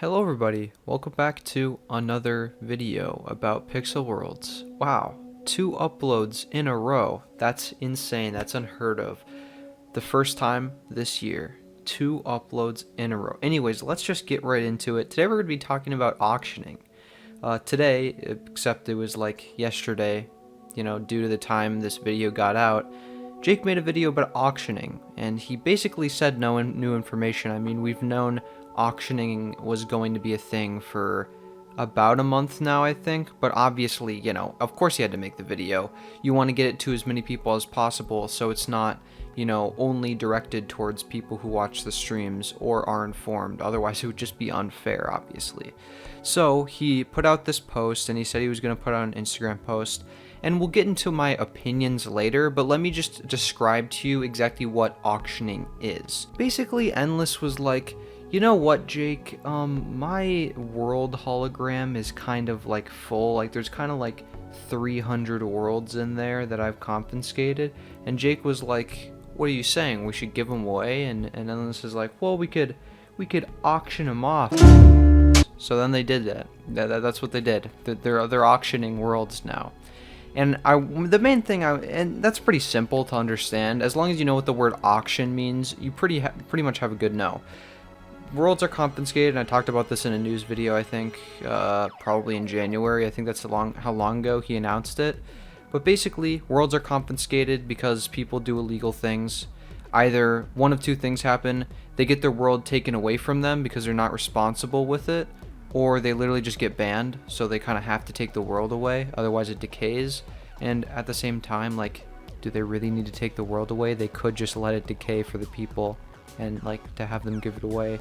Hello everybody, welcome back to another video about Pixel Worlds. Wow, 2 uploads in a row. That's insane, that's unheard of. The first time this year, 2 uploads in a row. Anyways, let's just get right into it. Today we're going to be talking about auctioning. Today, except it was like yesterday, due to the time this video got out, Jake made a video about auctioning, and he basically said no new information. I mean, we've known auctioning was going to be a thing for about a month now, I think, but obviously, of course he had to make the video. You want to get it to as many people as possible, so it's not, only directed towards people who watch the streams or are informed. Otherwise, it would just be unfair, obviously. So he put out this post, and he said he was going to put out an Instagram post, and we'll get into my opinions later, but let me just describe to you exactly what auctioning is. Basically, Endless was like, you know what, Jake, my world hologram is kind of like full, like there's kind of like 300 worlds in there that I've confiscated, and Jake was like, what are you saying, we should give them away? And Endless is like, well, we could auction them off. So then they did that. That's what they did. They're auctioning worlds now. And the main thing, and that's pretty simple to understand. As long as you know what the word auction means, you pretty much have a good know. Worlds are confiscated, and I talked about this in a news video, I think, probably in January. I think that's how long ago he announced it. But basically, worlds are confiscated because people do illegal things. Either one of two things happen: they get their world taken away from them because they're not responsible with it, or they literally just get banned, so they kind of have to take the world away, otherwise it decays. And at the same time, like, do they really need to take the world away? They could just let it decay for the people, and like to have them give it away,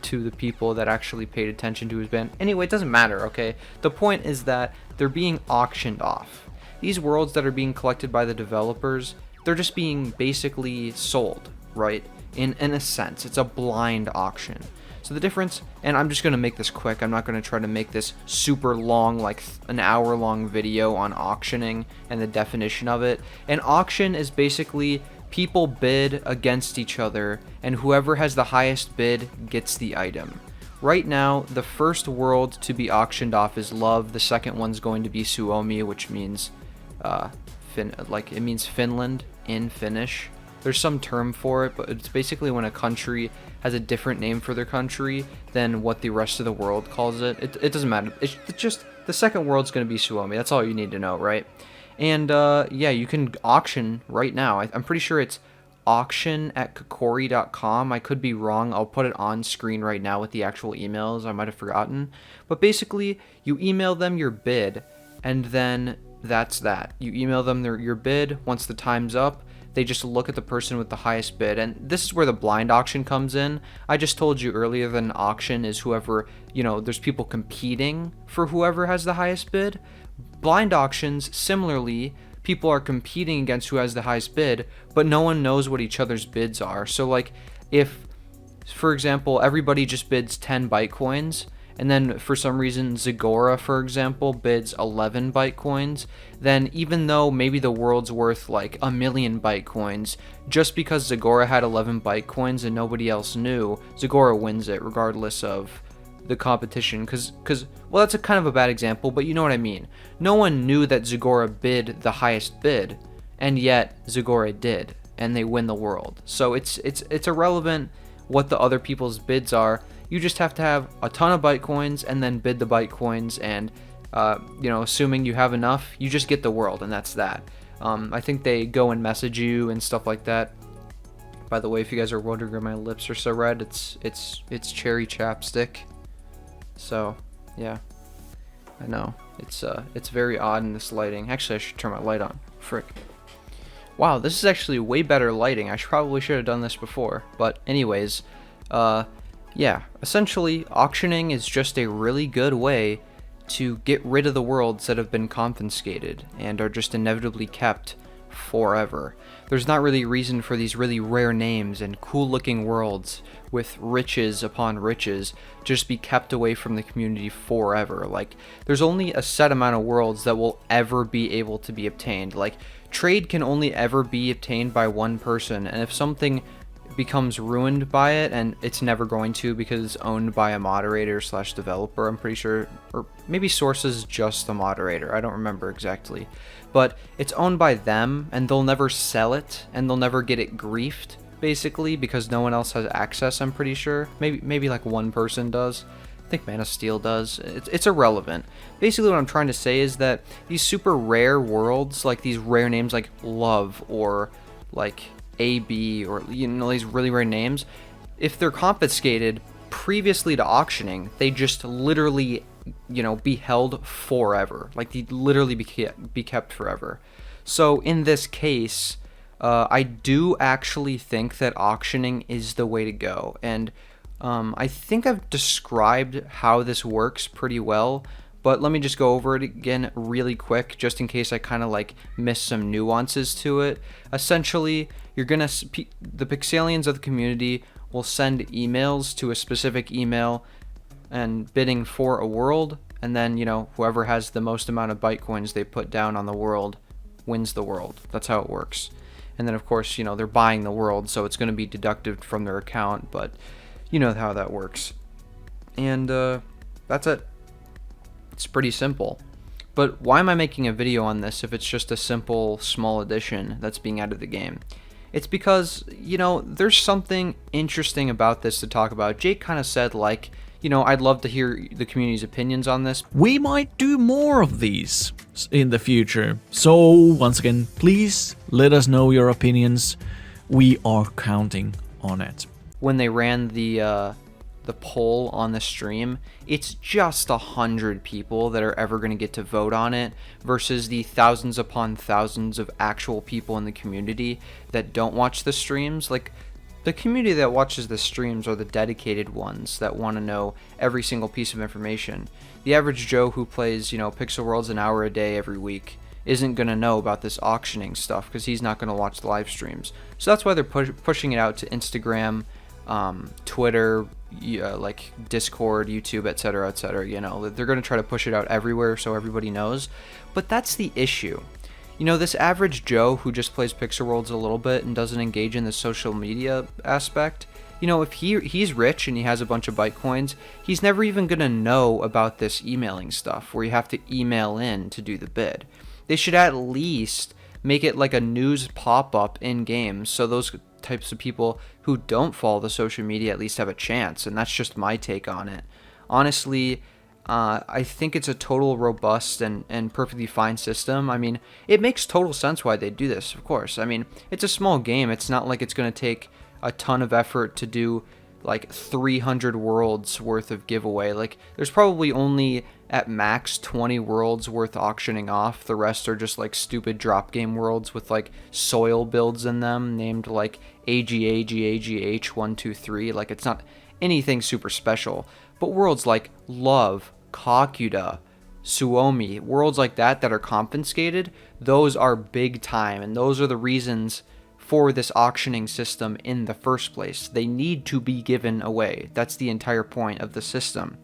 to the people that actually paid attention to his ban. Anyway, it doesn't matter, okay? The point is that they're being auctioned off. These worlds that are being collected by the developers, they're just being basically sold, right? In a sense, it's a blind auction. So the difference, and I'm just going to make this quick, I'm not going to try to make this super long, like an hour-long video on auctioning and the definition of it. An auction is basically people bid against each other, and whoever has the highest bid gets the item. Right now, the first world to be auctioned off is Love. The second one's going to be Suomi, which means, it means Finland in Finnish. There's some term for it, but it's basically when a country has a different name for their country than what the rest of the world calls it. It doesn't matter. It's just the second world's going to be Suomi. That's all you need to know, right? And yeah, you can auction right now. I'm pretty sure it's auction@kokori.com. I could be wrong. I'll put it on screen right now with the actual emails. I might have forgotten. But basically, you email them your bid, and then that's that. You email them your bid. Once the time's up, they just look at the person with the highest bid, and this is where the blind auction comes in. I just told you earlier that an auction is whoever, there's people competing for whoever has the highest bid. Blind auctions, similarly, people are competing against who has the highest bid, but no one knows what each other's bids are. So like, if, for example, everybody just bids 10 Bytecoins, and then for some reason Zagora, for example, bids 11 Bytecoins, then even though maybe the world's worth like 1,000,000 Bytecoins, just because Zagora had 11 Bytecoins and nobody else knew, Zagora wins it regardless of the competition. Because well, that's a kind of a bad example, but you know what I mean. No one knew that Zagora bid the highest bid, and yet Zagora did, and they win the world. So it's irrelevant what the other people's bids are. You just have to have a ton of Bytecoins and then bid the Bytecoins, and assuming you have enough, you just get the world, and that's that. I think they go and message you and stuff like that. By the way, if you guys are wondering why my lips are so red, it's cherry chapstick. So yeah, I know it's very odd in this lighting. Actually, I should turn my light on. Frick. Wow, this is actually way better lighting. I probably should have done this before. But anyways, yeah, essentially, auctioning is just a really good way to get rid of the worlds that have been confiscated and are just inevitably kept forever. There's not really a reason for these really rare names and cool-looking worlds with riches upon riches just be kept away from the community forever. Like, there's only a set amount of worlds that will ever be able to be obtained. Like, trade can only ever be obtained by one person, and if something becomes ruined by it, and it's never going to because it's owned by a moderator slash developer, I'm pretty sure, or maybe Source is just the moderator, I don't remember exactly, but it's owned by them, and they'll never sell it, and they'll never get it griefed, basically, because no one else has access, I'm pretty sure. Maybe like one person does. I think Man of Steel does. It's irrelevant. Basically what I'm trying to say is that these super rare worlds, like these rare names like Love or like AB, or these really rare names, if they're confiscated previously to auctioning, they just literally be held forever. Like they literally be kept forever. So in this case, I do actually think that auctioning is the way to go, and I think I've described how this works pretty well, but let me just go over it again really quick, just in case I kind of like miss some nuances to it. Essentially, the Pixelians of the community will send emails to a specific email and bidding for a world, and then whoever has the most amount of Bytecoins they put down on the world wins the world. That's how it works. And then of course they're buying the world, so it's going to be deducted from their account, but you know how that works. And that's it. It's pretty simple. But why am I making a video on this if it's just a simple small addition that's being added to the game? It's because there's something interesting about this to talk about. Jake kind of said like, I'd love to hear the community's opinions on this. We might do more of these in the future. So once again, please let us know your opinions. We are counting on it. When they ran the poll on the stream, it's just 100 people that are ever going to get to vote on it versus the thousands upon thousands of actual people in the community that don't watch the streams. Like, the community that watches the streams are the dedicated ones that want to know every single piece of information. The average Joe who plays, Pixel Worlds an hour a day every week isn't going to know about this auctioning stuff because he's not going to watch the live streams. So that's why they're pushing it out to Instagram, Twitter, like Discord, YouTube, etc., etc. They're going to try to push it out everywhere so everybody knows. But that's the issue. This average Joe who just plays Pixel Worlds a little bit and doesn't engage in the social media aspect, if he's rich and he has a bunch of Bytecoins, he's never even going to know about this emailing stuff where you have to email in to do the bid. They should at least make it like a news pop-up in games so those types of people who don't follow the social media at least have a chance, and that's just my take on it. Honestly, I think it's a total robust and perfectly fine system. I mean, it makes total sense why they do this, of course. I mean, it's a small game. It's not like it's going to take a ton of effort to do like 300 worlds worth of giveaway. Like, there's probably only at max 20 worlds worth auctioning off. The rest are just like stupid drop game worlds with like soil builds in them named like AGAGAGH123. Like, it's not anything super special. But worlds like Love, Kakuda, Suomi, worlds like that are confiscated, those are big time, and those are the reasons for this auctioning system in the first place. They need to be given away. That's the entire point of the system.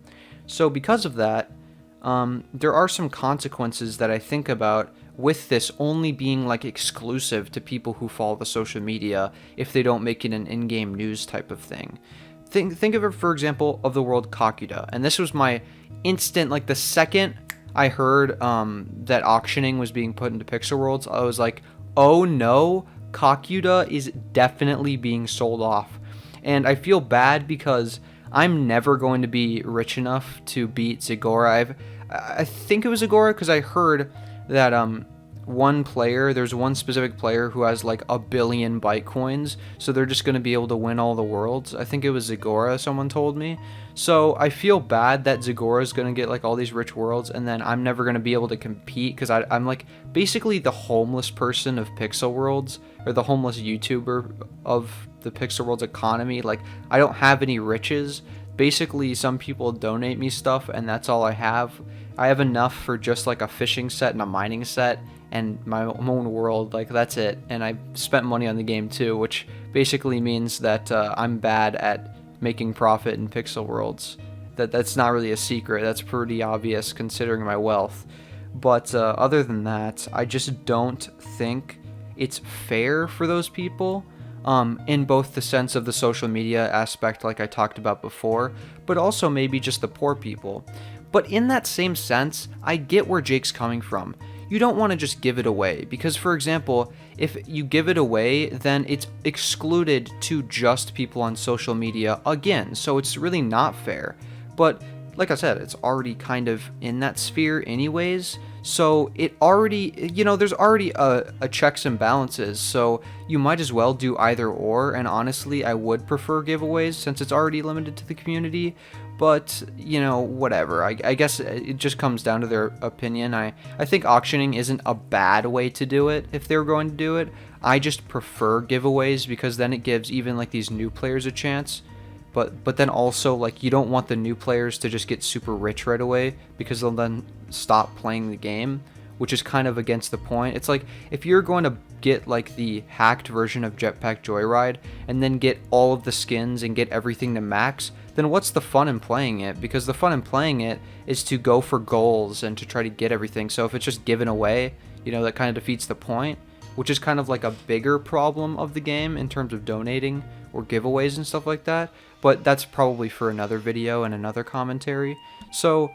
So because of that, there are some consequences that I think about with this only being like exclusive to people who follow the social media if they don't make it an in-game news type of thing. Think of it, for example, of the world Kakuda, and this was my instant, like the second I heard that auctioning was being put into Pixel Worlds, I was like, oh no, Kakuda is definitely being sold off. And I feel bad because I'm never going to be rich enough to beat Zagora. I think it was Zagora because I heard that there's one specific player who has like 1 billion Bytecoins, so they're just going to be able to win all the worlds. I think it was Zagora, someone told me. So I feel bad that Zagora is going to get like all these rich worlds, and then I'm never going to be able to compete because I'm like basically the homeless person of Pixel Worlds, or the homeless YouTuber of the Pixel Worlds economy. Like, I don't have any riches. Basically, some people donate me stuff, and that's all I have. I have enough for just like a fishing set and a mining set and my own world. Like, that's it. And I spent money on the game too, which basically means that I'm bad at making profit in Pixel Worlds. That's not really a secret. That's pretty obvious considering my wealth. But other than that, I just don't think it's fair for those people. in both the sense of the social media aspect, like I talked about before, but also maybe just the poor people. But in that same sense, I get where Jake's coming from. You don't want to just give it away, because, for example, if you give it away, then it's excluded to just people on social media again, so it's really not fair. But like I said, it's already kind of in that sphere anyways, so it already, there's already a checks and balances, so you might as well do either or, and honestly, I would prefer giveaways since it's already limited to the community, but, whatever. I guess it just comes down to their opinion. I think auctioning isn't a bad way to do it if they're going to do it. I just prefer giveaways because then it gives even, like, these new players a chance. But then also, like, you don't want the new players to just get super rich right away because they'll then stop playing the game, which is kind of against the point. It's like, if you're going to get, like, the hacked version of Jetpack Joyride and then get all of the skins and get everything to max, then what's the fun in playing it? Because the fun in playing it is to go for goals and to try to get everything. So if it's just given away, that kind of defeats the point, which is kind of like a bigger problem of the game in terms of donating or giveaways and stuff like that. But that's probably for another video and another commentary. So,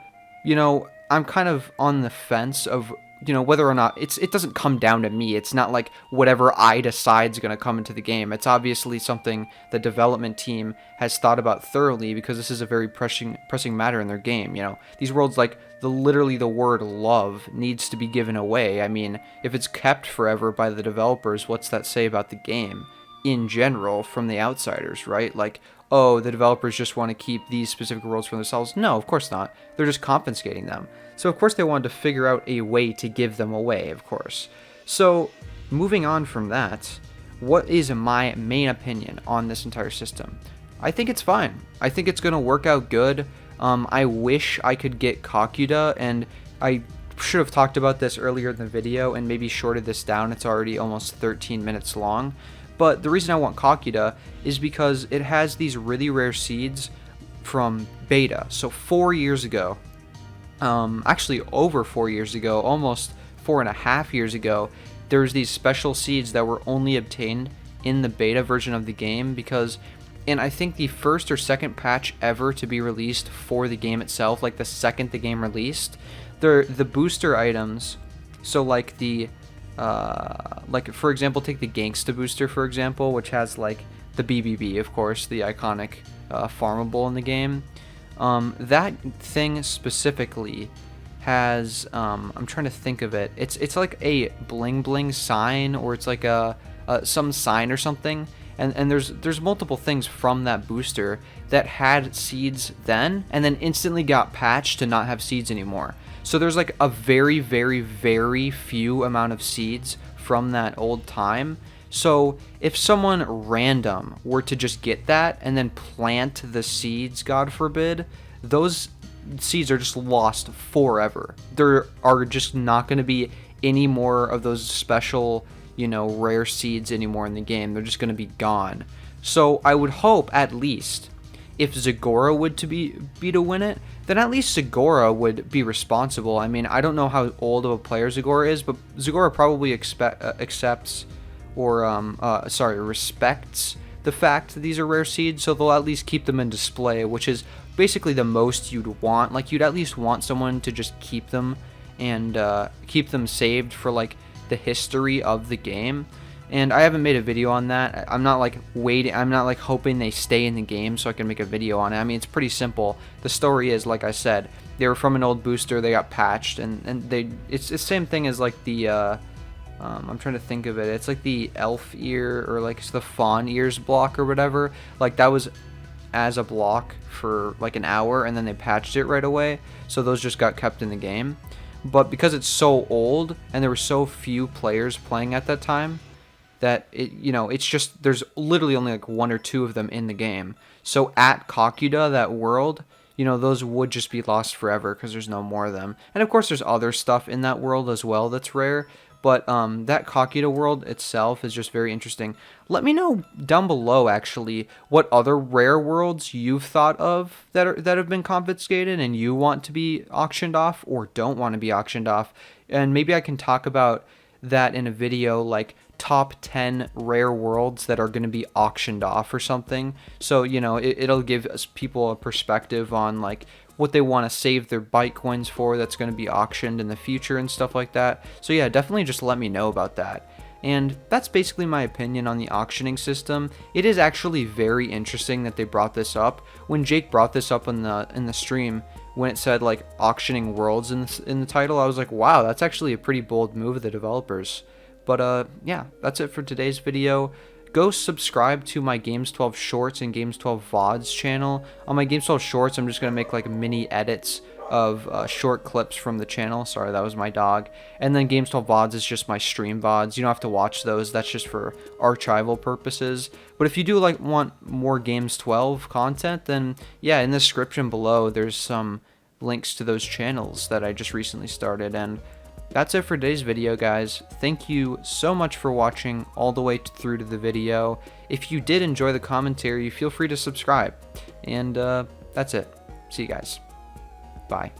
I'm kind of on the fence of, whether or not it doesn't come down to me. It's not like whatever I decide is going to come into the game. It's obviously something the development team has thought about thoroughly because this is a very pressing matter in their game. These worlds, like, literally the word love needs to be given away. I mean, if it's kept forever by the developers, what's that say about the game in general from the outsiders, right? Like, oh, the developers just want to keep these specific worlds for themselves. No, of course not. They're just confiscating them. So of course they wanted to figure out a way to give them away, of course. So moving on from that, what is my main opinion on this entire system? I think it's fine. I think it's going to work out good. I wish I could get Kakuda, and I should have talked about this earlier in the video and maybe shorted this down. It's already almost 13 minutes long. But the reason I want Kakuda is because it has these really rare seeds from beta. So 4 years ago, actually over 4 years ago, almost 4.5 years ago, there's these special seeds that were only obtained in the beta version of the game because in I think the first or second patch ever to be released for the game itself, like the second the game released, the booster items, so like the like for example, take the Gangsta booster for example, which has like the BBB, of course, the iconic farmable in the game. That thing specifically has I'm trying to think of it. It's like a bling bling sign, or it's like a some sign or something. And there's multiple things from that booster that had seeds then, and then instantly got patched to not have seeds anymore. So there's like a very, very, very few amount of seeds from that old time. So if someone random were to just get that and then plant the seeds, God forbid, those seeds are just lost forever. There are just not going to be any more of those special, rare seeds anymore in the game. They're just going to be gone. So I would hope at least if Zagora would be to win it, then at least Zagora would be responsible. I mean, I don't know how old of a player Zagora is, but Zagora probably accepts or respects the fact that these are rare seeds, so they'll at least keep them in display, which is basically the most you'd want. Like, you'd at least want someone to just keep them and keep them saved for like the history of the game. And I haven't made a video on that. I'm not like waiting, I'm not like hoping they stay in the game so I can make a video on it. I mean, it's pretty simple. The story is, like I said, they were from an old booster, they got patched, and it's the same thing as like the I'm trying to think of it. It's like the elf ear, or like it's the fawn ears block or whatever. Like, that was as a block for like an hour, and then they patched it right away. So those just got kept in the game. But because it's so old and there were so few players playing at that time, that it's just, there's literally only like one or two of them in the game. So at Kakuda, that world, those would just be lost forever because there's no more of them. And of course there's other stuff in that world as well that's rare. But that Kakuda world itself is just very interesting. Let me know down below, actually, what other rare worlds you've thought of that have been confiscated and you want to be auctioned off or don't want to be auctioned off. And maybe I can talk about that in a video, like top 10 rare worlds that are going to be auctioned off or something. So, you know, it'll give us people a perspective on like what they want to save their Bitcoins for that's going to be auctioned in the future and stuff like that. So yeah, definitely just let me know about that. And that's basically my opinion on the auctioning system. It is actually very interesting that they brought this up. When Jake brought this up in the stream, when it said like auctioning worlds in the title, I was like, wow, that's actually a pretty bold move of the developers. But yeah, that's it for today's video. Go subscribe to my Games 12 Shorts and Games 12 VODs channel. On my Games 12 Shorts, I'm just going to make like mini edits of short clips from the channel. Sorry, that was my dog. And then Games 12 VODs is just my stream VODs. You don't have to watch those. That's just for archival purposes. But if you do like want more Games 12 content, then yeah, in the description below, there's some links to those channels that I just recently started. And that's it for today's video, guys. Thank you so much for watching all the way through to the video. If you did enjoy the commentary, feel free to subscribe. And that's it. See you guys. Bye.